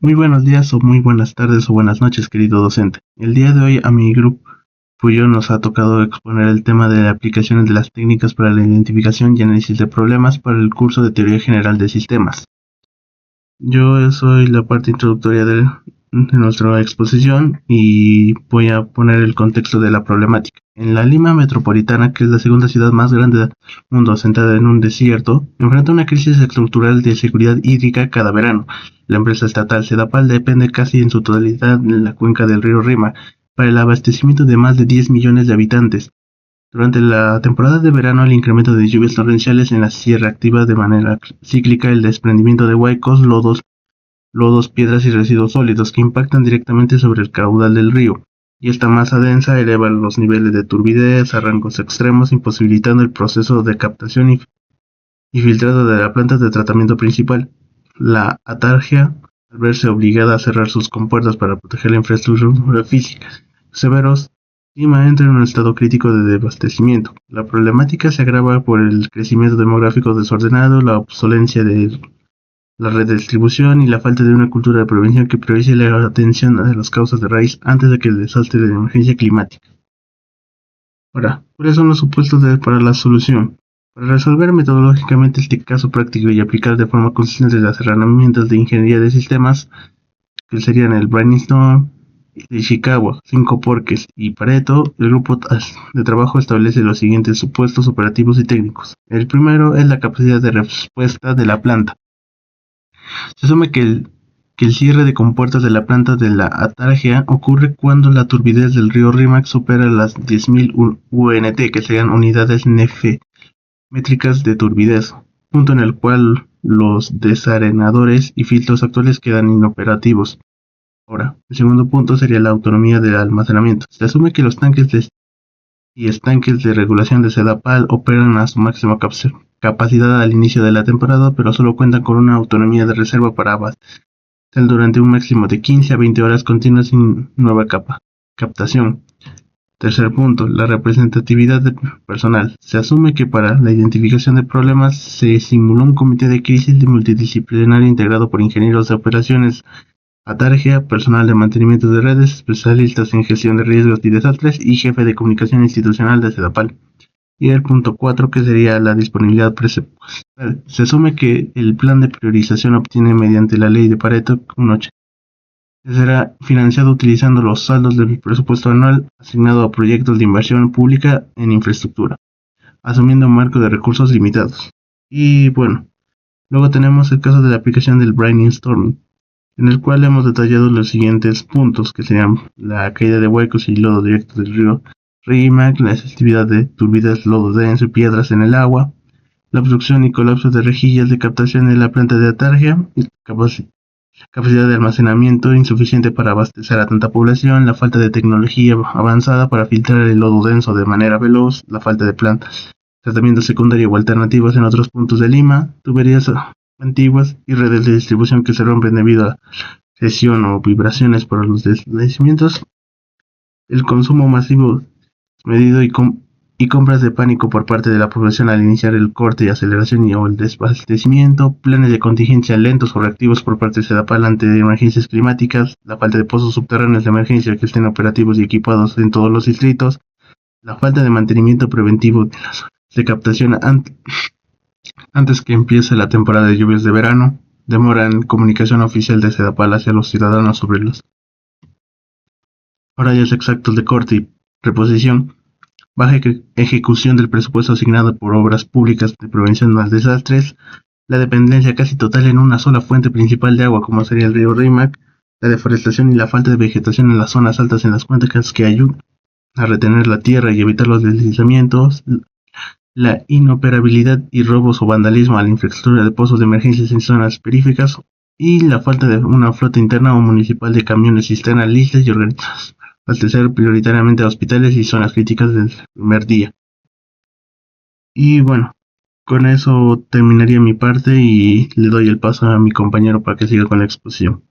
Muy buenos días o muy buenas tardes o buenas noches, querido docente. El día de hoy a mi grupo y yo nos ha tocado exponer el tema de aplicaciones de las técnicas para la identificación y análisis de problemas para el curso de Teoría General de Sistemas. Yo soy la parte introductoria de nuestra exposición y voy a poner el contexto de la problemática. En la Lima metropolitana, que es la segunda ciudad más grande del mundo, sentada en un desierto, enfrenta una crisis estructural de seguridad hídrica cada verano. La empresa estatal Sedapal depende casi en su totalidad de la cuenca del río Rima para el abastecimiento de más de 10 millones de habitantes. Durante la temporada de verano, el incremento de lluvias torrenciales en la sierra activa de manera cíclica el desprendimiento de huecos, lodos, piedras y residuos sólidos que impactan directamente sobre el caudal del río, y esta masa densa eleva los niveles de turbidez a rangos extremos, imposibilitando el proceso de captación y filtrado de la planta de tratamiento principal. La atargia, al verse obligada a cerrar sus compuertas para proteger la infraestructura física, severos, Lima entra en un estado crítico de desabastecimiento. La problemática se agrava por el crecimiento demográfico desordenado, la obsolencia de la red de distribución y la falta de una cultura de prevención que priorice la atención a las causas de raíz antes de que el desastre de emergencia climática. Ahora, ¿cuáles son los supuestos para la solución? Para resolver metodológicamente este caso práctico y aplicar de forma consistente las herramientas de ingeniería de sistemas, que serían el Brainstorm, de Chicago, 5 Porques y Pareto, el grupo de trabajo establece los siguientes supuestos operativos y técnicos. El primero es la capacidad de respuesta de la planta. Se asume que el cierre de compuertas de la planta de la atargia ocurre cuando la turbidez del río Rímac supera las 10.000 UNT, que serían unidades métricas de turbidez, punto en el cual los desarenadores y filtros actuales quedan inoperativos. Ahora, el segundo punto sería la autonomía del almacenamiento. Se asume que los tanques y estanques de regulación de Sedapal operan a su máxima capacidad al inicio de la temporada, pero solo cuentan con una autonomía de reserva para abastecer durante un máximo de 15 a 20 horas continuas sin nueva captación. Tercer punto, la representatividad personal. Se asume que para la identificación de problemas se simuló un comité de crisis multidisciplinario integrado por ingenieros de operaciones, atargia, personal de mantenimiento de redes, especialistas en gestión de riesgos y desastres y jefe de comunicación institucional de Sedapal. Y el punto 4, que sería la disponibilidad presupuestal. Se asume que el plan de priorización obtiene mediante la ley de Pareto un 80. Será financiado utilizando los saldos del presupuesto anual asignado a proyectos de inversión pública en infraestructura, asumiendo un marco de recursos limitados. Y bueno, luego tenemos el caso de la aplicación del brainstorming, en el cual hemos detallado los siguientes puntos, que serían la caída de huecos y lodo directo del río Rímac, la efectividad de turbidez, lodo denso y piedras en el agua, la obstrucción y colapso de rejillas de captación en la planta de atargia, capacidad de almacenamiento insuficiente para abastecer a tanta población, la falta de tecnología avanzada para filtrar el lodo denso de manera veloz, la falta de plantas, tratamiento secundario o alternativas en otros puntos de Lima, tuberías antiguas y redes de distribución que se rompen debido a presión o vibraciones por los deslizamientos, el consumo masivo medido y compras de pánico por parte de la población al iniciar el corte y aceleración o el desabastecimiento, planes de contingencia lentos o reactivos por parte de Sedapal ante emergencias climáticas, la falta de pozos subterráneos de emergencia que estén operativos y equipados en todos los distritos, la falta de mantenimiento preventivo de las zonas de captación antes que empiece la temporada de lluvias de verano, demora en comunicación oficial de Sedapal hacia los ciudadanos sobre los horarios exactos de corte y reposición, baja ejecución del presupuesto asignado por obras públicas de prevención de desastres, la dependencia casi total en una sola fuente principal de agua como sería el río Rímac, la deforestación y la falta de vegetación en las zonas altas en las cuencas que ayudan a retener la tierra y evitar los deslizamientos, la inoperabilidad y robos o vandalismo a la infraestructura de pozos de emergencia en zonas periféricas y la falta de una flota interna o municipal de camiones cisterna listas y organizadas para abastecer prioritariamente a hospitales y zonas críticas del primer día. Y bueno, con eso terminaría mi parte y le doy el paso a mi compañero para que siga con la exposición.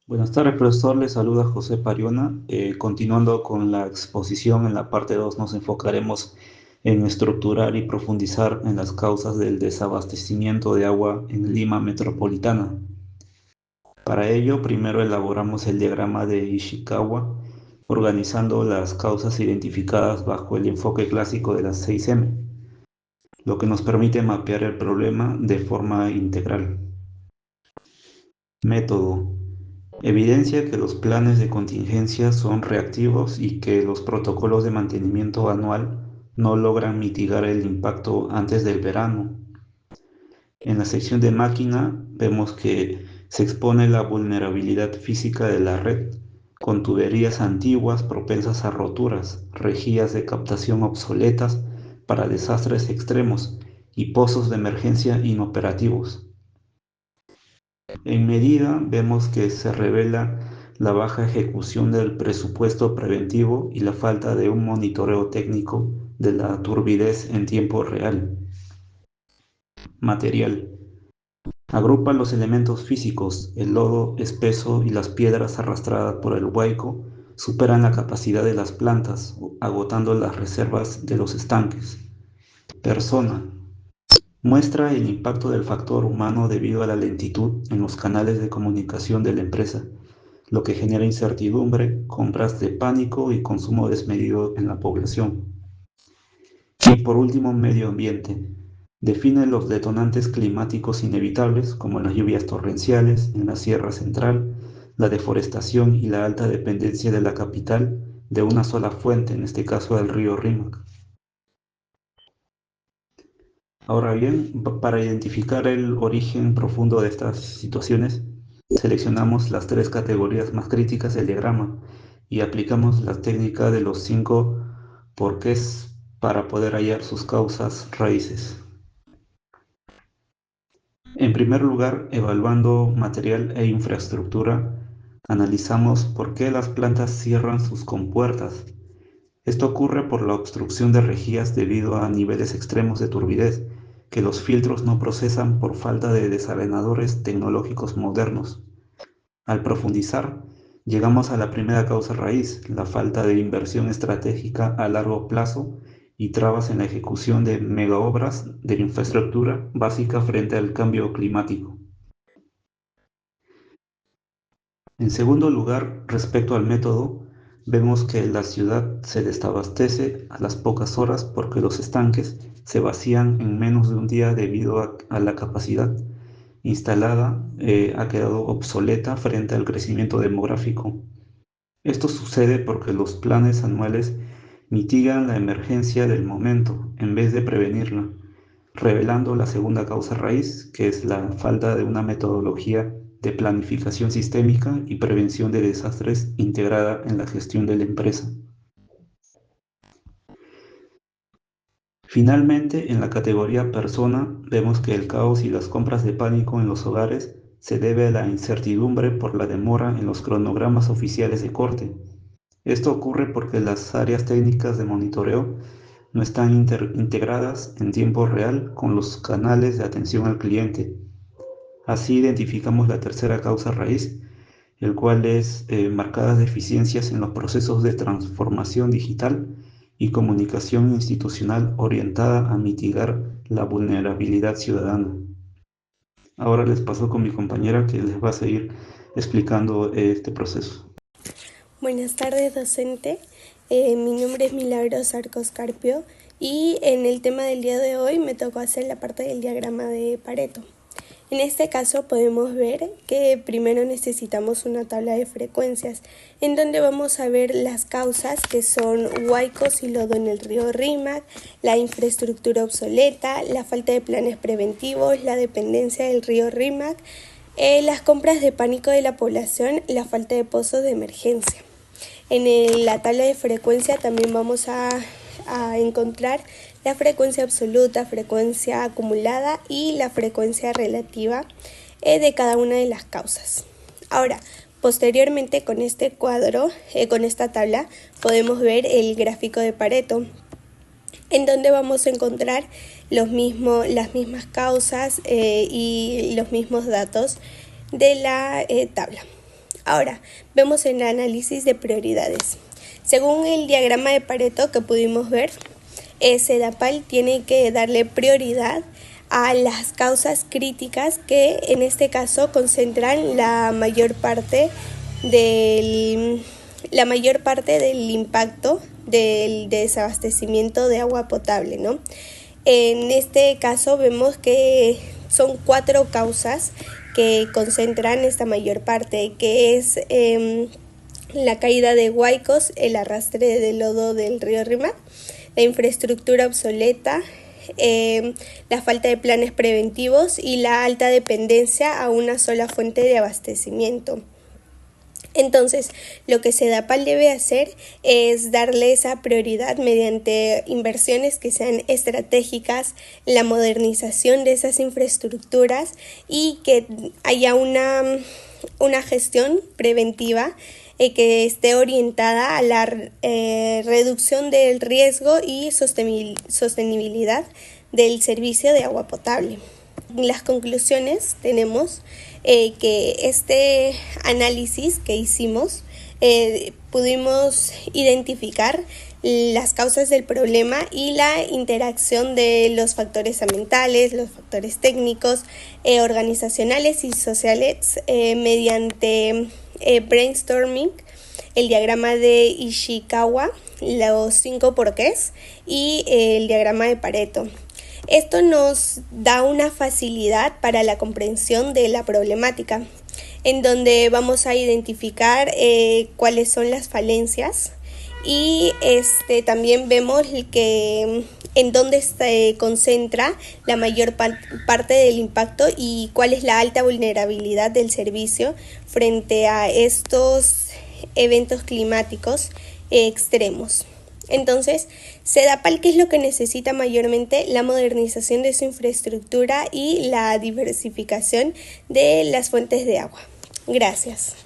Buenas tardes, profesor. Le saluda José Pariona. Continuando con la exposición, en la parte 2 nos enfocaremos en estructurar y profundizar en las causas del desabastecimiento de agua en Lima metropolitana. Para ello, primero elaboramos el diagrama de Ishikawa, organizando las causas identificadas bajo el enfoque clásico de las 6M, lo que nos permite mapear el problema de forma integral. Método. Evidencia que los planes de contingencia son reactivos y que los protocolos de mantenimiento anual no logran mitigar el impacto antes del verano. En la sección de máquina vemos que se expone la vulnerabilidad física de la red, con tuberías antiguas propensas a roturas, rejillas de captación obsoletas para desastres extremos y pozos de emergencia inoperativos. En medida vemos que se revela la baja ejecución del presupuesto preventivo y la falta de un monitoreo técnico de la turbidez en tiempo real. Material. Agrupa los elementos físicos, el lodo espeso y las piedras arrastradas por el huaico superan la capacidad de las plantas, agotando las reservas de los estanques. Persona. Muestra el impacto del factor humano debido a la lentitud en los canales de comunicación de la empresa, lo que genera incertidumbre, compras de pánico y consumo desmedido en la población. Y por último, medio ambiente. Define los detonantes climáticos inevitables, como las lluvias torrenciales en la Sierra Central, la deforestación y la alta dependencia de la capital de una sola fuente, en este caso el río Rímac. Ahora bien, para identificar el origen profundo de estas situaciones, seleccionamos las 3 categorías más críticas del diagrama y aplicamos la técnica de los 5 porqués para poder hallar sus causas raíces. En primer lugar, evaluando material e infraestructura, analizamos por qué las plantas cierran sus compuertas. Esto ocurre por la obstrucción de rejillas debido a niveles extremos de turbidez que los filtros no procesan por falta de desarenadores tecnológicos modernos. Al profundizar, llegamos a la primera causa raíz, la falta de inversión estratégica a largo plazo y trabas en la ejecución de megaobras de la infraestructura básica frente al cambio climático. En segundo lugar, respecto al método, vemos que la ciudad se desabastece a las pocas horas porque los estanques se vacían en menos de un día debido a la capacidad instalada ha quedado obsoleta frente al crecimiento demográfico. Esto sucede porque los planes anuales mitigan la emergencia del momento en vez de prevenirla, revelando la segunda causa raíz, que es la falta de una metodología de planificación sistémica y prevención de desastres integrada en la gestión de la empresa. Finalmente, en la categoría persona, vemos que el caos y las compras de pánico en los hogares se debe a la incertidumbre por la demora en los cronogramas oficiales de corte. Esto ocurre porque las áreas técnicas de monitoreo no están integradas en tiempo real con los canales de atención al cliente. Así identificamos la tercera causa raíz, el cual es marcadas deficiencias en los procesos de transformación digital y comunicación institucional orientada a mitigar la vulnerabilidad ciudadana. Ahora les paso con mi compañera que les va a seguir explicando este proceso. Buenas tardes, docente. Mi nombre es Milagros Arcos Carpio y en el tema del día de hoy me tocó hacer la parte del diagrama de Pareto. En este caso podemos ver que primero necesitamos una tabla de frecuencias en donde vamos a ver las causas que son huaicos y lodo en el río Rímac, la infraestructura obsoleta, la falta de planes preventivos, la dependencia del río Rímac, las compras de pánico de la población, la falta de pozos de emergencia. En la tabla de frecuencia también vamos a encontrar la frecuencia absoluta, frecuencia acumulada y la frecuencia relativa de cada una de las causas. Ahora, posteriormente con este cuadro, con esta tabla, podemos ver el gráfico de Pareto, en donde vamos a encontrar las mismas causas y los mismos datos de la tabla. Ahora, vemos el análisis de prioridades. Según el diagrama de Pareto que pudimos ver, Sedapal tiene que darle prioridad a las causas críticas que en este caso concentran la mayor parte del impacto del desabastecimiento de agua potable, ¿no? En este caso vemos que son 4 causas que concentran esta mayor parte, que es la caída de huaicos, el arrastre de lodo del río Rímac, la infraestructura obsoleta, la falta de planes preventivos y la alta dependencia a una sola fuente de abastecimiento. Entonces, lo que SEDAPAL debe hacer es darle esa prioridad mediante inversiones que sean estratégicas, la modernización de esas infraestructuras y que haya una gestión preventiva que esté orientada a la reducción del riesgo y sostenibilidad del servicio de agua potable. En las conclusiones tenemos que este análisis que hicimos pudimos identificar las causas del problema y la interacción de los factores ambientales, los factores técnicos, organizacionales y sociales mediante brainstorming, el diagrama de Ishikawa, los 5 porqués y el diagrama de Pareto. Esto nos da una facilidad para la comprensión de la problemática, en donde vamos a identificar cuáles son las falencias y también vemos que en dónde se concentra la mayor parte del impacto y cuál es la alta vulnerabilidad del servicio frente a estos eventos climáticos extremos. Entonces, SEDAPAL, ¿qué es lo que necesita mayormente? La modernización de su infraestructura y la diversificación de las fuentes de agua. Gracias.